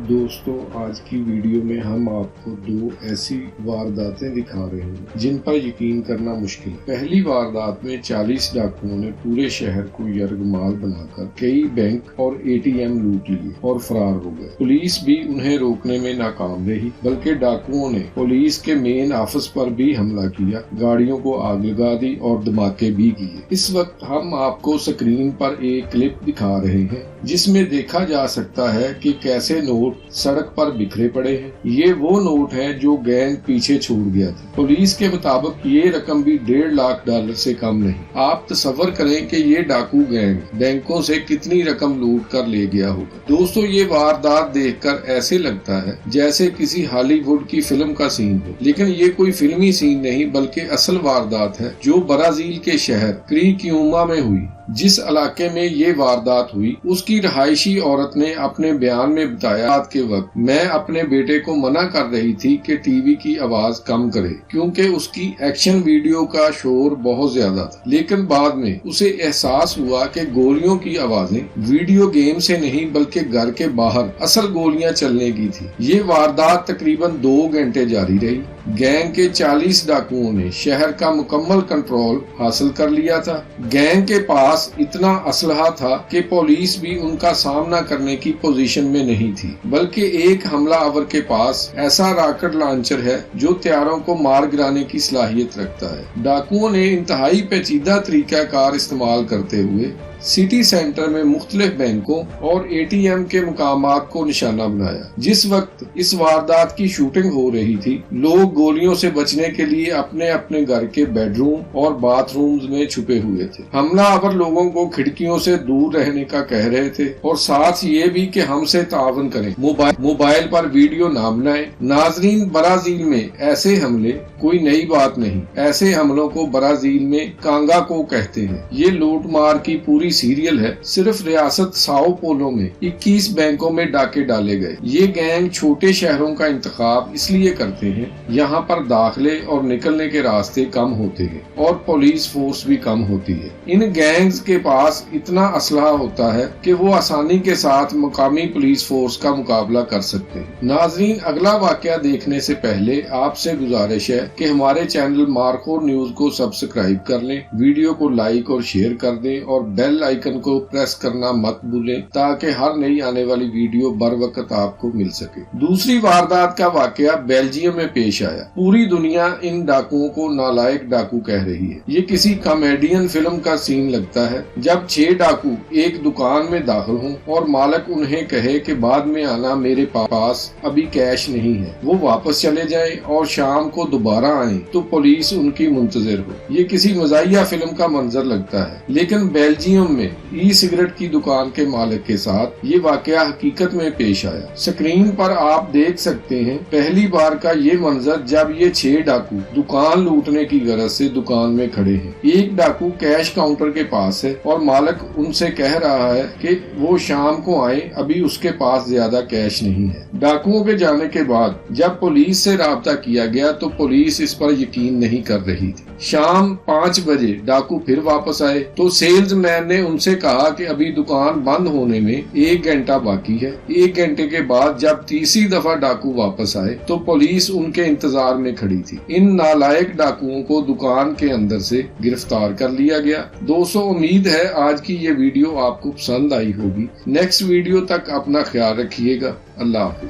دوستوں آج کی ویڈیو میں ہم آپ کو دو ایسی وارداتیں دکھا رہے ہیں جن پر یقین کرنا مشکل ہے۔ پہلی واردات میں 40 ڈاکوؤں نے پورے شہر کو یرغمال بنا کر کئی بینک اور ATM لوٹ لیے اور فرار ہو گئے۔ پولیس بھی انہیں روکنے میں ناکام رہی، بلکہ ڈاکوؤں نے پولیس کے مین آفس پر بھی حملہ کیا، گاڑیوں کو آگ لگا دی اور دھماکے بھی کیے۔ اس وقت ہم آپ کو سکرین پر ایک کلپ دکھا رہے ہیں جس میں دیکھا جا سکتا ہے کہ کیسے نوٹ سڑک پر بکھرے پڑے ہیں۔ یہ وہ نوٹ ہیں جو گینگ پیچھے چھوڑ گیا تھا۔ پولیس کے مطابق یہ رقم بھی $1.5 لاکھ سے کم نہیں۔ آپ تصور کریں کہ یہ ڈاکو گینگ بینکوں سے کتنی رقم لوٹ کر لے گیا ہوگا۔ دوستو یہ واردات دیکھ کر ایسے لگتا ہے جیسے کسی ہالی ووڈ کی فلم کا سین ہو، لیکن یہ کوئی فلمی سین نہیں بلکہ اصل واردات ہے جو برازیل کے شہر کریکیوما میں ہوئی۔ جس علاقے میں یہ واردات ہوئی اس کی رہائشی عورت نے اپنے بیان میں بتایا رات کے وقت میں اپنے بیٹے کو منع کر رہی تھی کہ ٹی وی کی آواز کم کرے کیونکہ اس کی ایکشن ویڈیو کا شور بہت زیادہ تھا، لیکن بعد میں اسے احساس ہوا کہ گولیوں کی آوازیں ویڈیو گیم سے نہیں بلکہ گھر کے باہر اصل گولیاں چلنے کی تھی۔ یہ واردات تقریباً 2 گھنٹے جاری رہی۔ گینگ کے 40 ڈاکوؤں نے شہر کا مکمل کنٹرول حاصل کر لیا تھا۔ گینگ کے پاس اتنا اسلحہ تھا کہ پولیس بھی ان کا سامنا کرنے کی پوزیشن میں نہیں تھی، بلکہ ایک حملہ آور کے پاس ایسا راکٹ لانچر ہے جو طیاروں کو مار گرانے کی صلاحیت رکھتا ہے۔ ڈاکوؤں نے انتہائی پیچیدہ طریقہ کار استعمال کرتے ہوئے سٹی سینٹر میں مختلف بینکوں اور ATM کے مقامات کو نشانہ بنایا۔ جس وقت اس واردات کی شوٹنگ ہو رہی تھی، لوگ گولیوں سے بچنے کے لیے اپنے اپنے گھر کے بیڈ روم اور باتھ رومز میں چھپے ہوئے تھے۔ حملہ آور لوگوں کو کھڑکیوں سے دور رہنے کا کہہ رہے تھے اور ساتھ یہ بھی کہ ہم سے تعاون کریں، موبائل پر ویڈیو نہ بنائیں۔ ناظرین، برازیل میں ایسے حملے کوئی نئی بات نہیں۔ ایسے حملوں کو برازیل میں کانگا کو کہتے ہیں۔ یہ لوٹ مار کی پوری سیریل ہے۔ صرف ریاست ساؤ پولو میں 21 بینکوں میں ڈاکے ڈالے گئے۔ یہ گینگ چھوٹے شہروں کا انتخاب اس لیے کرتے ہیں یہاں پر داخلے اور نکلنے کے راستے کم ہوتے ہیں اور پولیس فورس بھی کم ہوتی ہے۔ ان گینگز کے پاس اتنا اسلحہ ہوتا ہے کہ وہ آسانی کے ساتھ مقامی پولیس فورس کا مقابلہ کر سکتے ہیں۔ ناظرین، اگلا واقعہ دیکھنے سے پہلے آپ سے گزارش ہے کہ ہمارے چینل مارخور نیوز کو سبسکرائب کر لیں، ویڈیو کو لائک اور شیئر کر دیں اور بیل آئیکن کو پریس کرنا مت بھولیں تاکہ ہر نئی آنے والی ویڈیو بر وقت آپ کو مل سکے۔ دوسری واردات کا واقعہ بیلجیم میں پیش آیا۔ پوری دنیا ان ڈاکوؤں کو نالائق ڈاکو کہہ رہی ہے۔ یہ کسی کامیڈین فلم کا سین لگتا ہے جب 6 ڈاکو ایک دکان میں داخل ہوں اور مالک انہیں کہے کہ بعد میں آنا، میرے پاس ابھی کیش نہیں ہے۔ وہ واپس چلے جائیں اور شام کو دوبارہ آئیں تو پولیس ان کی منتظر ہو۔ یہ کسی مزاحیہ فلم کا منظر لگتا ہے، لیکن بیلجیم میں ای سگریٹ کی دکان کے مالک کے ساتھ یہ واقعہ حقیقت میں پیش آیا۔ سکرین پر آپ دیکھ سکتے ہیں پہلی بار کا یہ منظر جب یہ 6 ڈاکو دکان لوٹنے کی غرض سے دکان میں کھڑے ہیں۔ ایک ڈاکو کیش کاؤنٹر کے پاس ہے اور مالک ان سے کہہ رہا ہے کہ وہ شام کو آئیں، ابھی اس کے پاس زیادہ کیش نہیں ہے۔ ڈاکوؤں کے جانے کے بعد جب پولیس سے رابطہ کیا گیا تو پولیس اس پر یقین نہیں کر رہی تھی۔ شام 5 بجے ڈاکو پھر واپس آئے تو سیلز مین نے ان سے کہا کہ ابھی دکان بند ہونے میں 1 گھنٹہ باقی ہے۔ 1 گھنٹے کے بعد جب تیسری دفعہ ڈاکو واپس آئے تو پولیس ان کے انتظار میں کھڑی تھی۔ ان نالائق ڈاکوؤں کو دکان کے اندر سے گرفتار کر لیا گیا۔ دوستو، امید ہے آج کی یہ ویڈیو آپ کو پسند آئی ہوگی۔ نیکسٹ ویڈیو تک اپنا خیال رکھیے گا۔ اللہ حافظ۔